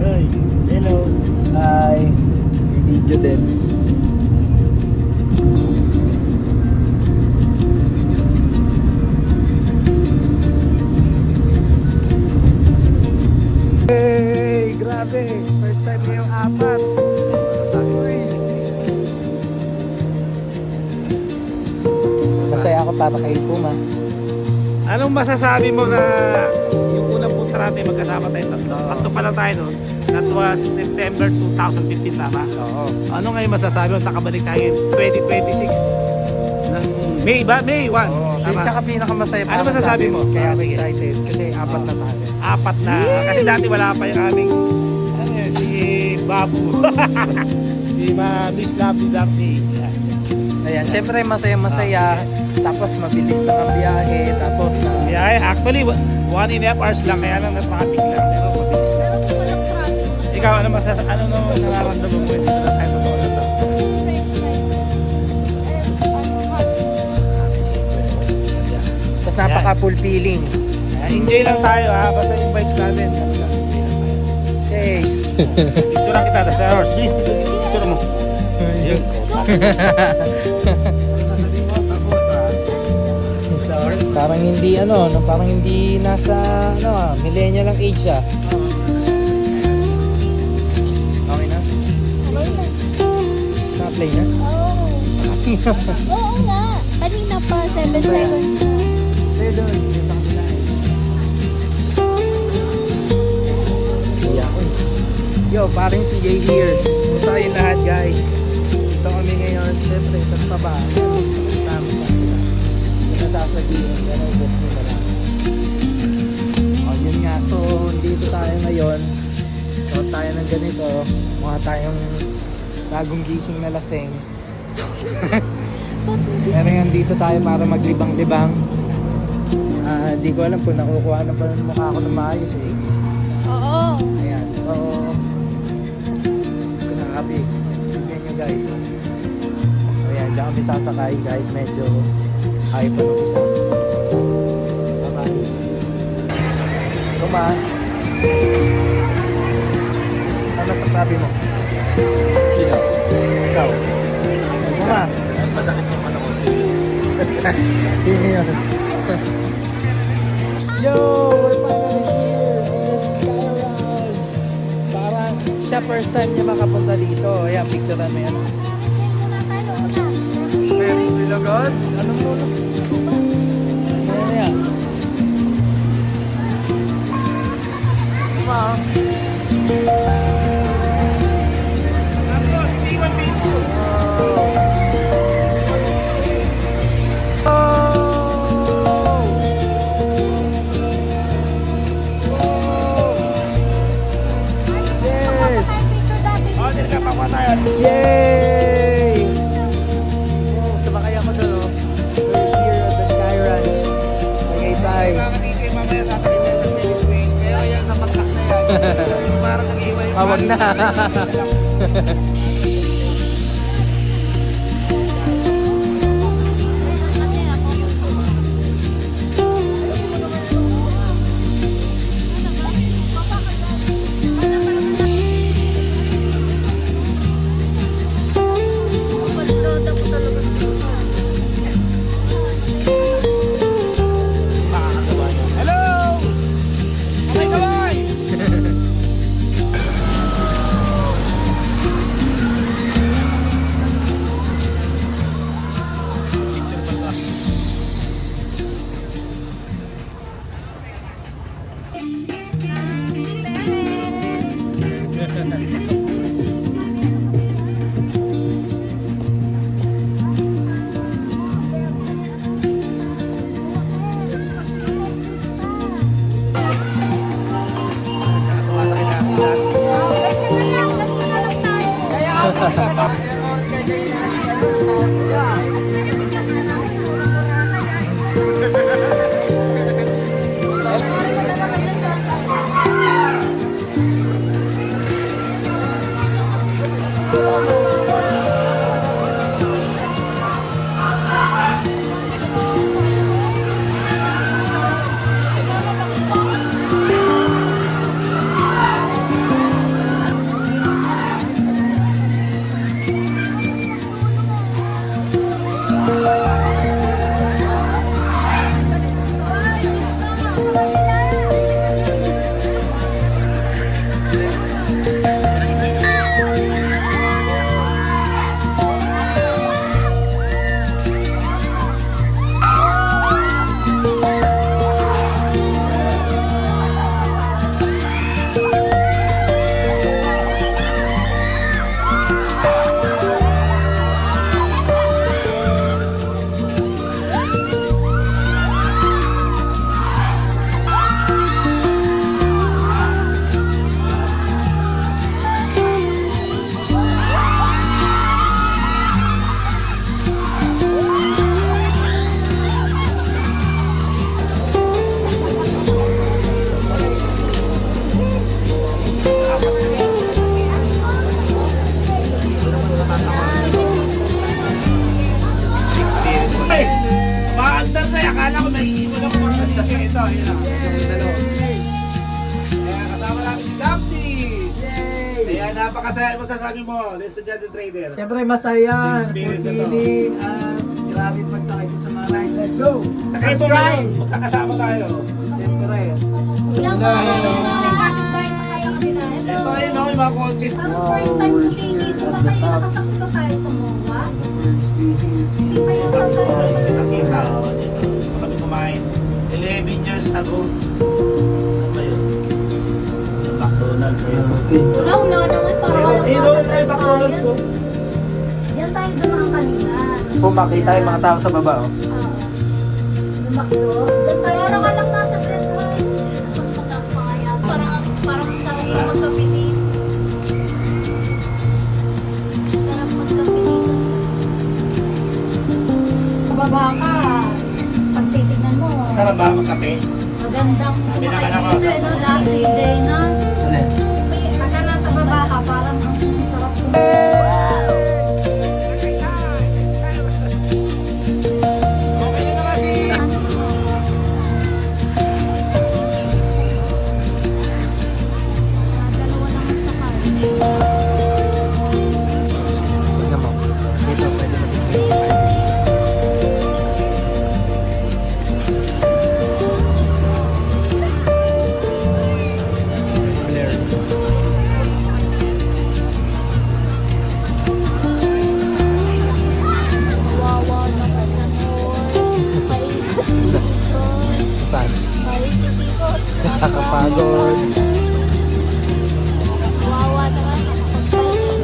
Hey, hello. Hi. May video din. Hey, grabe. First time ngayong apat. Masasabi ko eh. Masaya ako para kay Puma. Anong masasabi mo na yung unang punta natin magkasama tayo tatlo? Tatlo pa lang tayo noon. That was September 2015, tama? Oo. Ano ngayon masasabi mo? Nakabalik tayo in 2026 ng May ba? May 1. Oo. Tama. At saka pinakamasaya pa Ano ako sa masasabi atin. mo? Kaya ako Sige. excited. Kasi apat na tayo. Apat na. Kasi dati wala pa yung aming ano yun, si Babu. Si Miss Lovely Daphne. Yan. Ayan, siyempre masaya-masaya. Tapos mabilis lang ang biyahe. Tapos Yeah, actually, 1.5 hours lang. Kaya lang natraffic lang. Pero mabilis lang. Pero kung walang traffic, mas Ikaw, ano nararamdaman mo? Ito na tayo totoo na to. siyempre excited. happy. Tapos napaka-fulfilling. Enjoy lang tayo ha. Basta yung bikes natin. Ano lang, enjoy lang tayo. Okay. Picture lang kita. Sa horse. Please, picture mo. Yun. Sasabihin mo, takot ha. Sa horse. Parang hindi parang hindi nasa millennial lang age siya. Okay na? Okay na. Na-play na? Oo. Oo nga. Kanina pa, 7 seconds na. Pwede doon. Yung sa kabila eh. Kaya ako eh. Yo, parang si Jay here. Kumusta kayong lahat guys? Ito kami ngayon. Siyempre, sa baba. Tama sa kabila. Yung nasasabihin. Pero guess mo na lang. Oh, yun nga. So, dito tayo ngayon. Suot tayo ng ganito. Mukha tayong bagong gising na laseng. Pero dito tayo para maglibang-libang. Di ko alam kung nakukuha na pa ng mukha ko ng maayos eh. Oo. Ayan, so grabe. Tignan nyo guys. Ayan, dyan kami sasakay kahit medyo ayaw pa nung isa. Bye-bye. Tuma. Ano masasabi mo? Sino? Ikaw. Tuma. Masakit yung ano ko si... Sino yun? Yo! We're finally here in the Sky Ranch! Parang siya first time niya makapunta dito. Ayan, picture mo yan. Ferris wheel agad? Anong lolo? Ayan yan. Diba? Tapos, hindi 1v2. Oh, hindi nagkapakuha tayo. Yay! Oh, sumakay ako doon, oh. We're here at the Sky Ranch. Tagaytay. Baka dito yung mamaya sasakit tayo sa Ferris wheel. Pero yan sa pagtak na yan. Parang nag-iwa yung... Wag na. Hello! Kamay kamay! Sumasakit na ako lahat. napakasaya. Masasabi mo, Estudyante Trader. Siyempre masaya, Experience na to. fulfilling, at grabe pagsakay ko sa mga rides. Let's go! Saka ito ngayon, magkakasama tayo. Siyempre. Ilang Wala. araw na. Kapit-bahay sa kaya kanila. Ito yun, no, yung mga coaches. Parang first time ko si Inis. Wala kayo nakasakit pa tayo sa MOA. First be here. Hindi pa yung tayo. Nakita ako dito. Dito kami kumain. 11 years ago. Ano ba yun? Yung McDonald's. Ayun. Okay. Wala naman. Parang walang Ayun, nasa ayun, McDonald's. bayan. Diyan tayo dumaan kanina. Kung makita yung mga tao sa baba, oh. Yung McDo. Diyan tayo. Parang walang nasa Grand High. Mas mataas pa kaya. Parang sarap na magkape dito. Sarap magkape dito. Pababa ka. Pag titignan mo. Sarap ba magkape? Magandang Sabi naman sumakay ako, dito. sarap. No? Lahat si Jayna. Alin? Pagka nasa baba ka, parang ang sarap sumakay. Okay na naman si... Dalawa lang ang sakay. Tignan mo. Dito, pwede mag-invite. Wawa naman na North. Paikot dito. Saan? Paikot. Nakakapagod. Wawa naman. Pagpalit.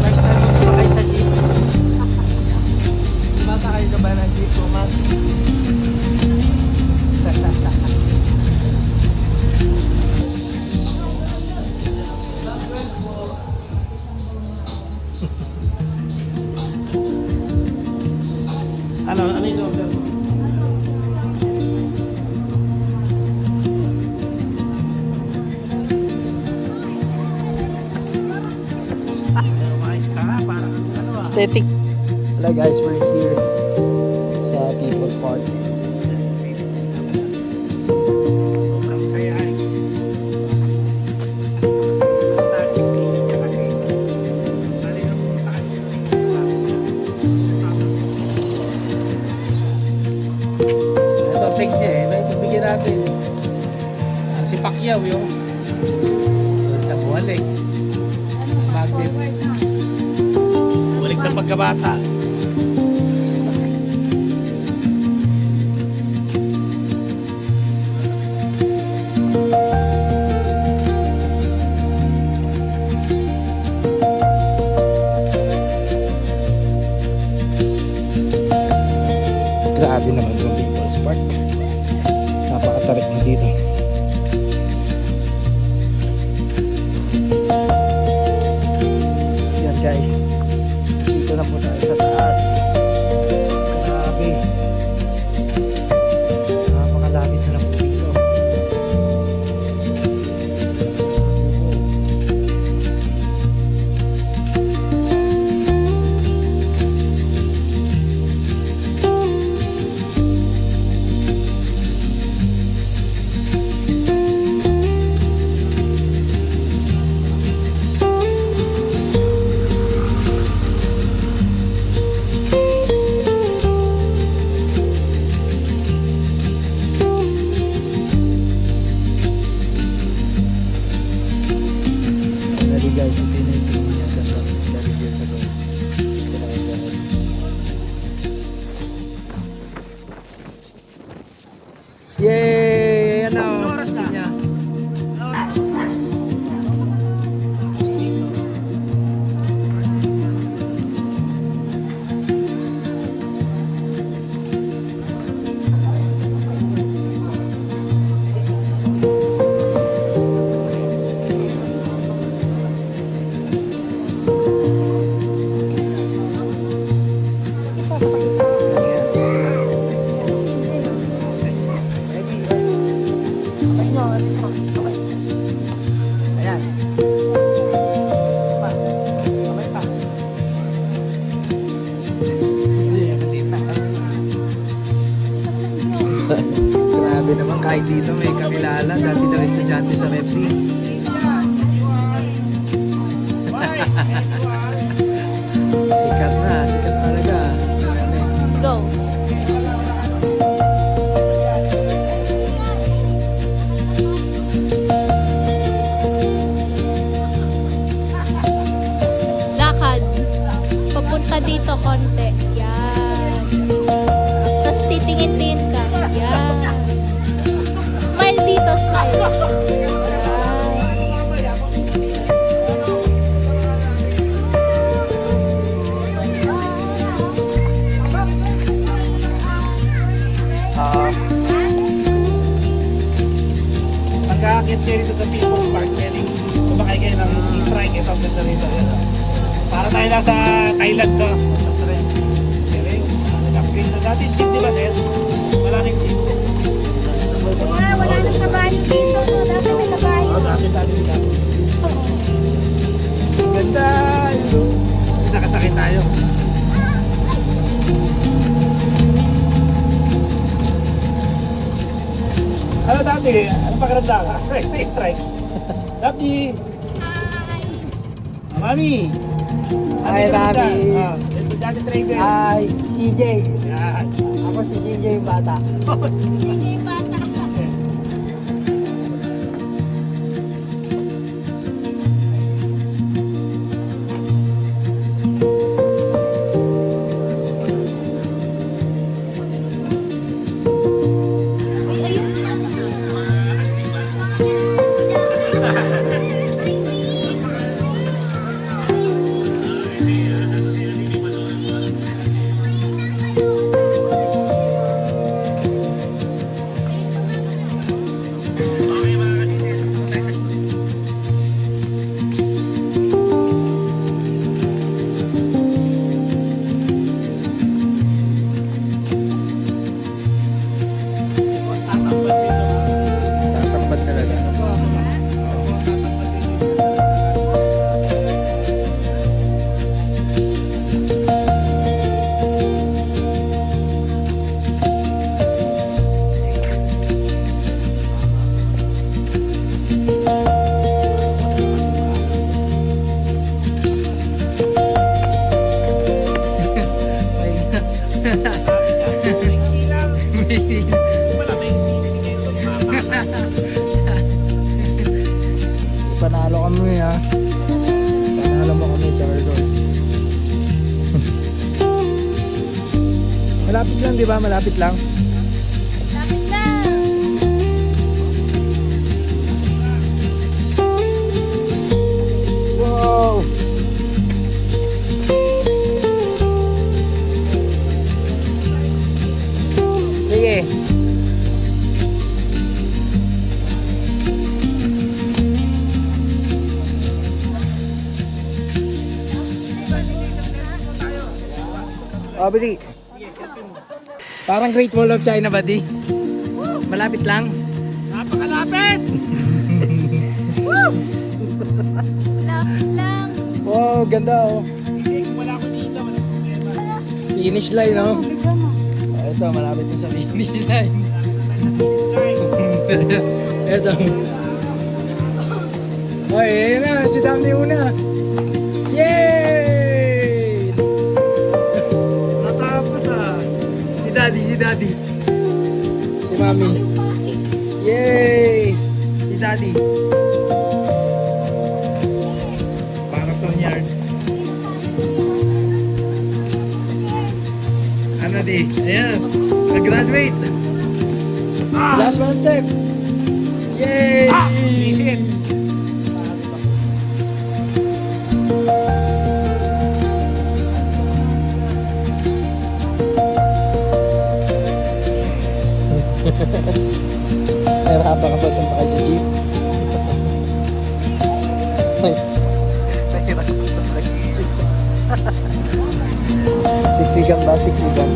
First time mo sumakay sa jeep. Sumasakay ka ba ng jeep, Kuman? Ano yung order mo? Pero mais ka nga, parang ano ah. Aesthetic. Hello guys, we're here sa People's Park. Sobrang saya eh. Starting feeling niya kasi bali na pumunta ka dito rin. Sabi siya. Ito, fake niya eh. May pagbigyan natin. Si Pacquiao yung tagwalik. Bakit? Balik sa pagkabata. Grabe naman yung People's Park. Napakatarik na dito. Yan guys. Dito na po tayo sa taas. Grabe. Napakalapit na lang po dito. Ready guys, yung pinaitin niya tapos very good ago. Ito na guys. Yay! Ano? Anong oras na? Niya. Ayan. Pa. Kamay pa. Hindi, maliit na. Grabe naman, kahit dito may kakilala. Dati daw estudyante sa REPC. Sikat talaga. Go. Lakad. Papunta dito konti. Yan. Tapos titingin-tingin ka. Yan. Smile dito, smile. Yan. Pagkakakit kayo dito sa People's Park, pwedeng sumakay kayo ng e-trike. Ito ang ganda rito. Yan, oh. Para tayo nasa Thailand to. Sa tren. Galing. Nag-upgrade na. Dati jeep, di ba, sir? Wala nang jeep. Wala nang kabayo dito. No? Dati may kabayo. Oo, dati sa atin dito. Oo. Ganda! Sakasakay tayo. Ano dati? Ano pakiramdam? Try. Dati. Mami. Hi, Mami. Estudyante trader. Hi, CJ. Yan. Ako si CJ yung bata. Sige, bata. Uy, ayun na. Tatambad talaga. Sabi niya, maiksi lang. Wala maiksi. Kasi kayo ito yung mapa. Panalo kami ha. Panalo mo kami, Charlo. Malapit lang, di ba? Malapit lang. Lapit lang. Wow! Sige. Bili. Parang Great Wall of China ba, di? Malapit lang. Napakalapit! Lapit lang. Wow, ganda oh. Hindi, kung wala ko dito, wala problema. Finish line, no? Oh, ito, malapit na sa finish line. Ito. Oy, ayun na, si Dam na una. Yay! Natapos ah. Si Daddy. Si Mami. Yay! Si Daddy. Marathon yard. Ano di? Ayan. Nag-graduate. Last one step. Yay! Visit! Nahirapan ka ba sumakay sa jeep? Nahirapan ka sumakay sa jeep. Siksikan ba? Siksikan.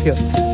you.